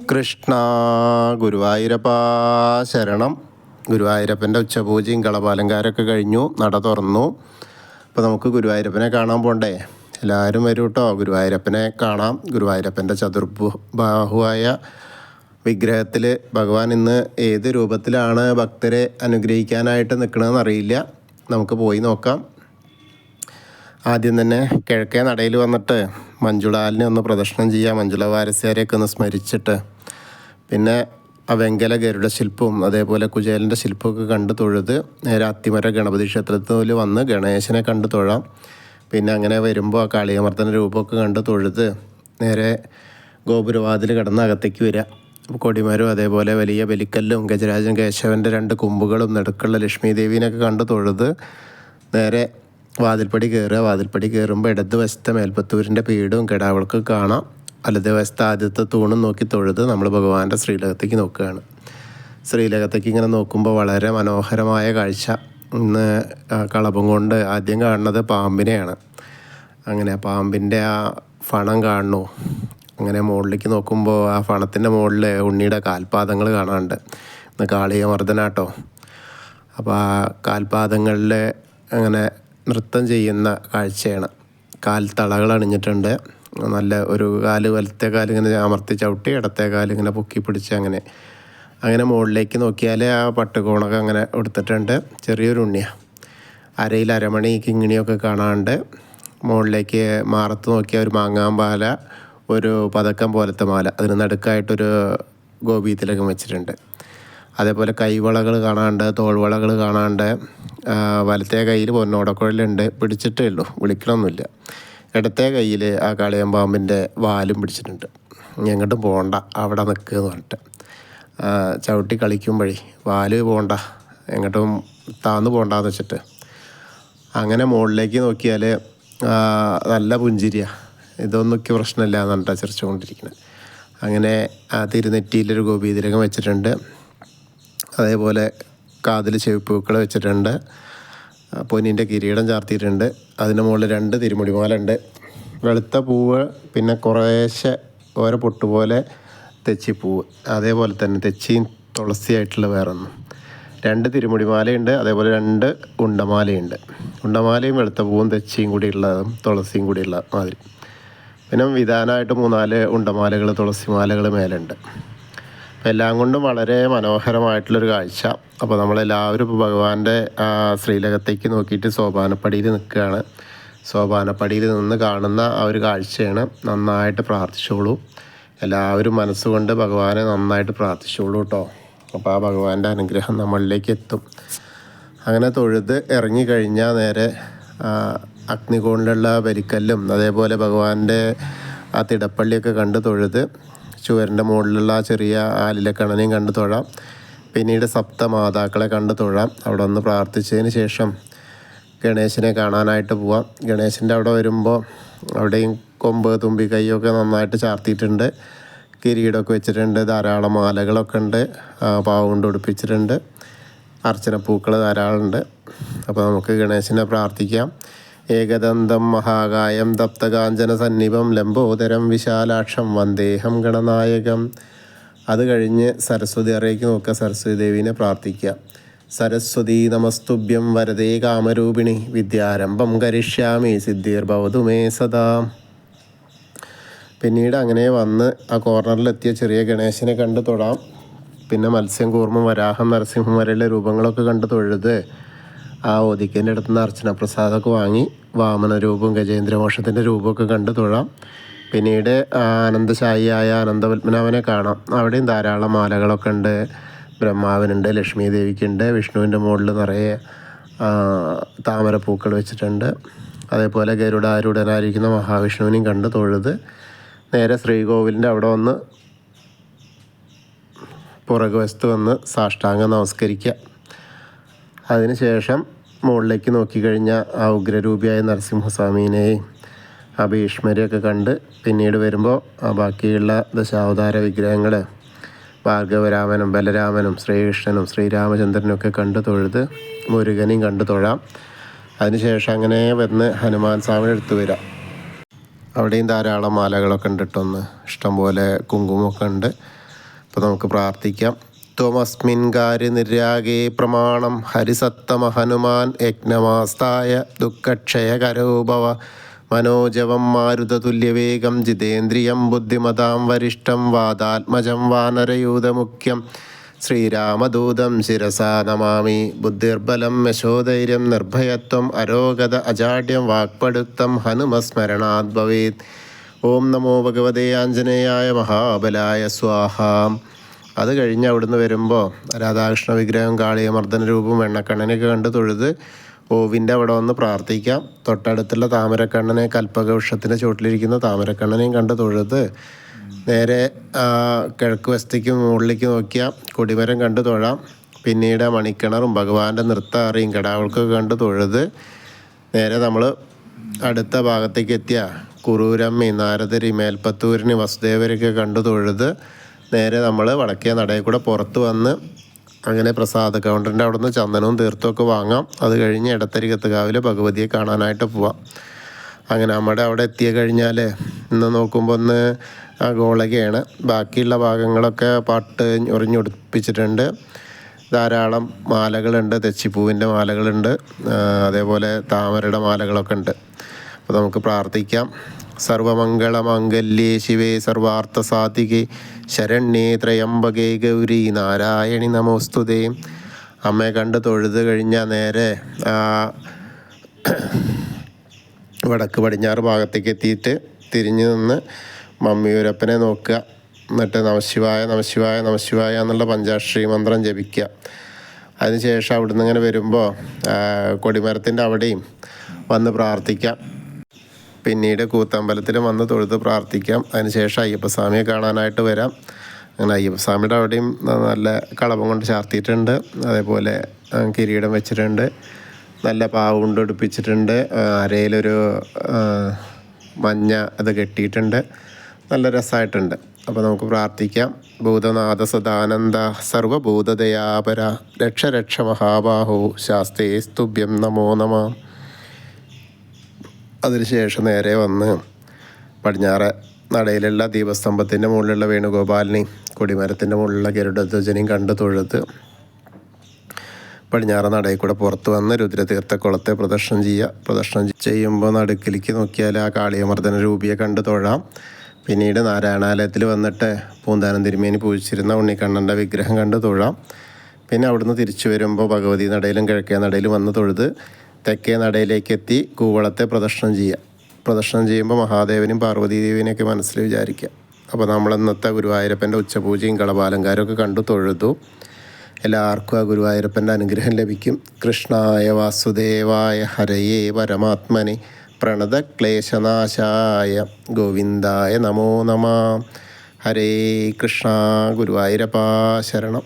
കൃഷ്ണ ഗുരുവായൂരപ്പ ശരണം. ഗുരുവായൂരപ്പൻ്റെ ഉച്ചപൂജയും കളപാലങ്കാരമൊക്കെ കഴിഞ്ഞു, നട തുറന്നു. അപ്പോൾ നമുക്ക് ഗുരുവായൂരപ്പനെ കാണാൻ പോണ്ടേ? എല്ലാവരും വരും കേട്ടോ, ഗുരുവായൂരപ്പനെ കാണാം. ഗുരുവായൂരപ്പൻ്റെ ചതുർബാഹുവായ വിഗ്രഹത്തിൽ ഭഗവാൻ ഇന്ന് ഏത് രൂപത്തിലാണ് ഭക്തരെ അനുഗ്രഹിക്കാനായിട്ട് നിൽക്കണമെന്ന് അറിയില്ല. നമുക്ക് പോയി നോക്കാം. ആദ്യം തന്നെ കിഴക്കേ നടയിൽ വന്നിട്ട് മഞ്ജുളാലിനെ ഒന്ന് പ്രദക്ഷിണം ചെയ്യാം, മഞ്ജുള വാരസ്യാരെയൊക്കെ ഒന്ന് സ്മരിച്ചിട്ട്. പിന്നെ ആ വെങ്കല ഗരുഡ ശില്പവും അതേപോലെ കുചേലൻ്റെ ശില്പമൊക്കെ കണ്ട് തൊഴുത് നേരെ അത്തിമര ഗണപതി ക്ഷേത്രത്തിൽ വന്ന് ഗണേശനെ കണ്ട് തൊഴാം. പിന്നെ അങ്ങനെ വരുമ്പോൾ ആ കാളിയമർദ്ദന രൂപമൊക്കെ കണ്ട് തൊഴുത് നേരെ ഗോപുരവാതിൽ കടന്ന് അകത്തേക്ക് വരിക. കൊടിമരവും അതേപോലെ വലിയ ബലിക്കല്ലും ഗജരാജൻ കേശവൻ്റെ 2 കൊമ്പുകളും നടുക്കുള്ള ലക്ഷ്മി ദേവീനൊക്കെ കണ്ട് തൊഴുത് നേരെ വാതിൽപ്പടി കയറുക. വാതിൽപ്പടി കയറുമ്പോൾ ഇടത് വശത്തെ മേൽപ്പത്തൂരിൻ്റെ പീഠവും കിടാവിളക്ക് കാണാം. വലത് വശത്തെ ആദ്യത്തെ തൂണും നോക്കി തൊഴുത് നമ്മൾ ഭഗവാന്റെ ശ്രീലകത്തേക്ക് നോക്കുകയാണ്. ശ്രീലകത്തേക്ക് ഇങ്ങനെ നോക്കുമ്പോൾ വളരെ മനോഹരമായ കാഴ്ച. ഇന്ന് കളഭം കൊണ്ട് ആദ്യം കാണുന്നത് പാമ്പിനെയാണ്. അങ്ങനെ പാമ്പിൻ്റെ ആ ഫണം കാണുന്നു. അങ്ങനെ മുകളിലേക്ക് നോക്കുമ്പോൾ ആ ഫണത്തിൻ്റെ മുകളിൽ ഉണ്ണിയുടെ കാൽപാദങ്ങൾ കാണാനുണ്ട്. ഇന്ന് കാളിയമർദ്ദനാട്ടോ. അപ്പോൾ ആ കാൽപാദങ്ങളിൽ അങ്ങനെ നൃത്തം ചെയ്യുന്ന കാഴ്ചയാണ്. കാൽത്തളകൾ അണിഞ്ഞിട്ടുണ്ട്. നല്ല ഒരു കാല് വലത്തെ കാല് ഇങ്ങനെ അമർത്തി ചവിട്ടി ഇടത്തെ കാല് ഇങ്ങനെ പൊക്കി പിടിച്ച് അങ്ങനെ മുകളിലേക്ക് നോക്കിയാൽ ആ പട്ടുകോണൊക്കെ അങ്ങനെ എടുത്തിട്ടുണ്ട്. ചെറിയൊരു ഉണ്ണിയാണ്. അരയിൽ അരമണി കിങ്ങിണിയൊക്കെ കാണാണ്ട് മുകളിലേക്ക് മാറത്ത് നോക്കിയാൽ ഒരു മാങ്ങാമ്പാല, ഒരു പതക്കം പോലത്തെ മാല, അതിന് നടുക്കായിട്ടൊരു ഗോപീതിലകം വെച്ചിട്ടുണ്ട്. അതേപോലെ കൈവളകൾ കാണാണ്ട്, തോൾവളകൾ കാണാണ്ട്. വലത്തെ കയ്യിൽ പൊന്നോടക്കുഴലുണ്ട്, പിടിച്ചിട്ടേ ഉള്ളൂ, വിളിക്കണമൊന്നുമില്ല. ഇടത്തെ കയ്യിൽ ആ കാളിയമ്പാമ്പിൻ്റെ വാലും പിടിച്ചിട്ടുണ്ട്. എങ്ങോട്ടും പോകണ്ട, അവിടെ നിൽക്കുക എന്ന് പറഞ്ഞിട്ട് ചവിട്ടി കളിക്കുമ്പോഴേ വാല് പോകണ്ട, എങ്ങോട്ടും താന്ന് പോകണ്ടെന്ന് വെച്ചിട്ട്. അങ്ങനെ മുകളിലേക്ക് നോക്കിയാൽ നല്ല പുഞ്ചിരിയാണ്. ഇതൊന്നൊക്കെ പ്രശ്നമില്ല എന്ന് പറഞ്ഞിട്ടാണ് ചിരിച്ചുകൊണ്ടിരിക്കുന്നത്. അങ്ങനെ ആ തിരുനെറ്റിയിലൊരു ഗോപീതിലകം വെച്ചിട്ടുണ്ട്. അതേപോലെ കാതിൽ ചെവിപ്പൂക്കൾ വെച്ചിട്ടുണ്ട്. പൊന്നിൻ്റെ കിരീടം ചാർത്തിയിട്ടുണ്ട്. അതിന് മുകളിൽ 2 തിരുമുടിമാല ഉണ്ട്. വെളുത്ത പൂവ്, പിന്നെ കുറേശ്ശെ ഓരോ പൊട്ടുപോലെ തെച്ചിപ്പൂവ്, അതേപോലെ തന്നെ തെച്ചിയും തുളസിയായിട്ടുള്ള വേറൊന്നും. 2 തിരുമുടിമാലയുണ്ട്. അതേപോലെ 2 ഉണ്ടമാലയുണ്ട്. ഉണ്ടമാലയും വെളുത്ത പൂവും തെച്ചിയും കൂടിയുള്ളതും തുളസിയും കൂടിയുള്ള മാതിരി. പിന്നെ വിധാനമായിട്ട് 3-4 ഉണ്ടമാലകൾ, തുളസിമാലകൾ മേലുണ്ട്. എല്ലാം കൊണ്ടും വളരെ മനോഹരമായിട്ടുള്ളൊരു കാഴ്ച. അപ്പോൾ നമ്മളെല്ലാവരും ഇപ്പോൾ ഭഗവാന്റെ ശ്രീലകത്തേക്ക് നോക്കിയിട്ട് സോപാനപ്പടിയിൽ നിൽക്കുകയാണ്. സോപാനപ്പടിയിൽ നിന്ന് കാണുന്ന ആ ഒരു കാഴ്ചയാണ്. നന്നായിട്ട് പ്രാർത്ഥിച്ചോളൂ. എല്ലാവരും മനസ്സുകൊണ്ട് ഭഗവാനെ നന്നായിട്ട് പ്രാർത്ഥിച്ചോളൂ കേട്ടോ. അപ്പോൾ ആ ഭഗവാന്റെ അനുഗ്രഹം നമ്മളിലേക്ക് എത്തും. അങ്ങനെ തൊഴുത് ഇറങ്ങിക്കഴിഞ്ഞാൽ നേരെ അഗ്നികോണിലുള്ള ബലിക്കല്ലും അതേപോലെ ഭഗവാന്റെ ആ തിടപ്പള്ളിയൊക്കെ കണ്ട് തൊഴുത് ചുവരിൻ്റെ മുകളിലുള്ള ചെറിയ ആലിലക്കണനെയും കണ്ട് തൊഴാം. പിന്നീട് സപ്തമാതാക്കളെ കണ്ട് തൊഴാം. അവിടെ ഒന്ന് പ്രാർത്ഥിച്ചതിന് ശേഷം ഗണേശനെ കാണാനായിട്ട് പോവാം. ഗണേശൻ്റെ അവിടെ വരുമ്പോൾ അവിടെയും കൊമ്പ്, തുമ്പി, കൈയൊക്കെ നന്നായിട്ട് ചാർത്തിയിട്ടുണ്ട്. കിരീടമൊക്കെ വെച്ചിട്ടുണ്ട്. ധാരാളം മാലകളൊക്കെ ഉണ്ട്. പാവ് കൊണ്ട് ഉടുപ്പിച്ചിട്ടുണ്ട്. അർച്ചനപ്പൂക്കൾ ധാരാളമുണ്ട്. അപ്പോൾ നമുക്ക് ഗണേശനെ പ്രാർത്ഥിക്കാം. ഏകദന്തം മഹാകായം തപ്തകാഞ്ചന സന്നിഭം ലംബോദരം വിശാലാക്ഷം വന്ദേഹം ഗണനായകം. അത് കഴിഞ്ഞ് സരസ്വതി അറയ്ക്ക് നോക്കുക. സരസ്വതി ദേവീനെ പ്രാർത്ഥിക്കുക. സരസ്വതി നമസ്തുഭ്യം വരദേ കാമരൂപിണി വിദ്യാരംഭം കരിഷ്യാമി സിദ്ധിർഭവതു മേ സദാ. പിന്നീട് അങ്ങനെ വന്ന് ആ കോർണറിലെത്തിയ ചെറിയ ഗണേശനെ കണ്ട് തൊഴാം. പിന്നെ മത്സ്യം, കൂർമ്മം, വരാഹം, നരസിംഹം വരെയുള്ള രൂപങ്ങളൊക്കെ കണ്ട് തൊഴുത് ആ ഒതിക്കൻ്റെ അടുത്ത് നിന്ന് അർച്ചന പ്രസാദമൊക്കെ വാങ്ങി വാമന രൂപവും ഗജേന്ദ്രമോക്ഷത്തിൻ്റെ രൂപമൊക്കെ കണ്ട് തൊഴാം. പിന്നീട് ആനന്ദശായിയായ അനന്തപത്മനാഭനെ കാണാം. അവിടെയും ധാരാളം മാലകളൊക്കെ ഉണ്ട്. ബ്രഹ്മാവിനുണ്ട്, ലക്ഷ്മി ദേവിക്കുണ്ട്. വിഷ്ണുവിൻ്റെ മുകളിൽ നിറയെ താമരപ്പൂക്കൾ വെച്ചിട്ടുണ്ട്. അതേപോലെ ഗരുഡാരൂഢനായിരിക്കുന്ന മഹാവിഷ്ണുവിനെയും കണ്ട് തൊഴുത് നേരെ ശ്രീകോവിലിൻ്റെ അവിടെ വന്ന് പുറകുവശത്ത് വന്ന് സാഷ്ടാംഗം നമസ്കരിക്കുക. അതിനുശേഷം മുകളിലേക്ക് നോക്കിക്കഴിഞ്ഞാൽ ആ ഉഗ്രരൂപിയായ നരസിംഹസ്വാമീനെയും ആ ഭീഷ്മരെയൊക്കെ കണ്ട് പിന്നീട് വരുമ്പോൾ ആ ബാക്കിയുള്ള ദശാവതാര വിഗ്രഹങ്ങൾ ഭാർഗവരാമനും ബലരാമനും ശ്രീകൃഷ്ണനും ശ്രീരാമചന്ദ്രനും ഒക്കെ കണ്ട് തൊഴുത് മുരുകനെയും കണ്ട് തൊഴാം. അതിനുശേഷം അങ്ങനെ വന്ന് ഹനുമാൻ സ്വാമിയുടെ അടുത്ത് വരാം. അവിടെയും ധാരാളം മാലകളൊക്കെ ഉണ്ട് കേട്ടൊന്ന്, ഇഷ്ടംപോലെ കുങ്കുമൊക്കെ ഉണ്ട്. അപ്പോൾ നമുക്ക് പ്രാർത്ഥിക്കാം. ത്വമസ്മിൻ കാര്യ നിര്യാഗേ പ്രമാണം ഹരിസത്തമ ഹനുമാൻ യജ്ഞമാസ്തായ ദുഃഖക്ഷയകരോഭവ മനോജവം മാരുതതുല്യവേഗം ജിതേന്ദ്രിയം ബുദ്ധിമതാം വരിഷ്ഠം വാദാത്മജം വാനരയൂതമുഖ്യം ശ്രീരാമദൂതം ശിരസാ നമാമി. ബുദ്ധിർബലം യശോധൈര്യം നിർഭയത്വം അരോഗത അജാഡ്യം വാക്പടുത്തം ഹനുമസ്മരണാത് ഭവേത്. ഓം നമോ ഭഗവതേ ആഞ്ജനേയായ മഹാബലായ സ്വാഹ. അത് കഴിഞ്ഞ് അവിടുന്ന് വരുമ്പോൾ രാധാകൃഷ്ണ വിഗ്രഹം, കാളിയമർദ്ദന രൂപം, വെണ്ണക്കണ്ണനെയൊക്കെ കണ്ട് തൊഴുത് ഓവിൻ്റെ അവിടെ വന്ന് പ്രാർത്ഥിക്കാം. തൊട്ടടുത്തുള്ള താമരക്കണ്ണനെ, കൽപ്പകവൃക്ഷത്തിൻ്റെ ചുവട്ടിലിരിക്കുന്ന താമരക്കണ്ണനെയും കണ്ട് തൊഴുത് നേരെ കിഴക്ക് വശത്തേക്ക് മുകളിലേക്ക് നോക്കിയാൽ കൊടിമരം കണ്ട് തൊഴാം. പിന്നീട് മണിക്കിണറും ഭഗവാന്റെ നൃത്താറിയും കടാവൾക്കൊക്കെ കണ്ട് തൊഴുത് നേരെ നമ്മൾ അടുത്ത ഭാഗത്തേക്ക് എത്തിയ കുറൂരമ്മി, നാരദരി, മേൽപ്പത്തൂരിന്, വസുദേവരൊക്കെ കണ്ടു തൊഴുത് നേരെ നമ്മൾ വടക്കേ നടയിൽ കൂടെ പുറത്ത് വന്ന് അങ്ങനെ പ്രസാദ കൗണ്ടറിൻ്റെ അവിടെ നിന്ന് ചന്ദനവും തീർത്ഥമൊക്കെ വാങ്ങാം. അത് കഴിഞ്ഞ് എടത്തരികത്തുകാവിലെ ഭഗവതിയെ കാണാനായിട്ട് പോവാം. അങ്ങനെ നമ്മുടെ അവിടെ എത്തിയ കഴിഞ്ഞാൽ ഇന്ന് നോക്കുമ്പോൾ ഒന്ന് ഗോളകയാണ്. ബാക്കിയുള്ള ഭാഗങ്ങളൊക്കെ പാട്ട് ഉറിഞ്ഞൊടിപ്പിച്ചിട്ടുണ്ട്. ധാരാളം മാലകളുണ്ട്, തെച്ചിപ്പൂവിൻ്റെ മാലകളുണ്ട്, അതേപോലെ താമരയുടെ മാലകളൊക്കെ ഉണ്ട്. അപ്പോൾ നമുക്ക് പ്രാർത്ഥിക്കാം. സർവമംഗളമാംഗല്യേ ശിവേ സർവാർത്ഥസാധികേ ശരണ്യേ ത്രയംബകേ ഗൗരി നാരായണി നമോസ്തുതേ. അമ്മയെ കണ്ട് തൊഴുത് കഴിഞ്ഞാൽ നേരെ വടക്ക് പടിഞ്ഞാറ് ഭാഗത്തേക്ക് എത്തിയിട്ട് തിരിഞ്ഞു നിന്ന് മമ്മിയൂരപ്പനെ നോക്കുക. എന്നിട്ട് നമശിവായ നമശിവായ നമശിവായ എന്നുള്ള പഞ്ചാക്ഷരി മന്ത്രം ജപിക്കുക. അതിനുശേഷം അവിടുന്ന് ഇങ്ങനെ വരുമ്പോൾ കൊടിമരത്തിൻ്റെ അവിടെയും വന്ന് പ്രാർത്ഥിക്കാം. പിന്നീട് കൂത്തമ്പലത്തിൽ വന്ന് തൊഴുത് പ്രാർത്ഥിക്കാം. അതിനുശേഷം അയ്യപ്പസ്വാമിയെ കാണാനായിട്ട് വരാം. അങ്ങനെ അയ്യപ്പസ്വാമിയുടെ അവിടെയും നല്ല കളഭം കൊണ്ട് ചാർത്തിയിട്ടുണ്ട്. അതേപോലെ കിരീടം വെച്ചിട്ടുണ്ട്, നല്ല പാവ് കൊണ്ട് ഉടുപ്പിച്ചിട്ടുണ്ട്, അരയിലൊരു മഞ്ഞ അത് കെട്ടിയിട്ടുണ്ട്, നല്ല രസമായിട്ടുണ്ട്. അപ്പോൾ നമുക്ക് പ്രാർത്ഥിക്കാം. ഭൂതനാഥ സദാനന്ദ സർവഭൂതദയാപര രക്ഷ രക്ഷ മഹാബാഹോ ശാസ്തേ സ്തുഭ്യം നമോ നമ. അതിനുശേഷം നേരെ വന്ന് പടിഞ്ഞാറ് നടയിലുള്ള ദീപസ്തംഭത്തിൻ്റെ മുകളിലുള്ള വേണുഗോപാലിനെയും കൊടിമരത്തിൻ്റെ മുകളിലുള്ള ഗരുഡധ്വജനെയും കണ്ട് തൊഴുത് പടിഞ്ഞാറ് നടയിൽ കൂടെ പുറത്ത് വന്ന് രുദ്രതീർത്ഥക്കുളത്തെ പ്രദർശനം ചെയ്യുക. പ്രദർശനം ചെയ്യുമ്പോൾ നടുക്കിലേക്ക് നോക്കിയാൽ ആ കാളിയമർദ്ദന രൂപിയെ കണ്ട് തൊഴാം. പിന്നീട് നാരായണാലയത്തിൽ വന്നിട്ട് പൂന്താനം തിരുമേനി പൂജിച്ചിരുന്ന ഉണ്ണിക്കണ്ണൻ്റെ വിഗ്രഹം കണ്ട് തൊഴാം. പിന്നെ അവിടുന്ന് തിരിച്ചു വരുമ്പോൾ ഭഗവതി നടയിലും കിഴക്കേ നടയിലും വന്ന് തൊഴുത് തെക്കേ നടയിലേക്ക് എത്തി കൂവളത്തെ പ്രദർശനം ചെയ്യുക. പ്രദർശനം ചെയ്യുമ്പോൾ മഹാദേവനും പാർവതീദേവിനെയൊക്കെ മനസ്സിൽ വിചാരിക്കുക. അപ്പോൾ നമ്മൾ ഇന്നത്തെ ഗുരുവായൂരപ്പൻ്റെ ഉച്ചപൂജയും കളഭാലങ്കാരമൊക്കെ കണ്ടു തൊഴുതു. എല്ലാവർക്കും ആ ഗുരുവായൂരപ്പൻ്റെ അനുഗ്രഹം ലഭിക്കും. കൃഷ്ണായ വാസുദേവായ ഹരയേ പരമാത്മനെ പ്രണതക്ലേശനാശായ ഗോവിന്ദായ നമോ നമ. ഹരേ കൃഷ്ണ. ഗുരുവായൂരപ്പാ ശരണം.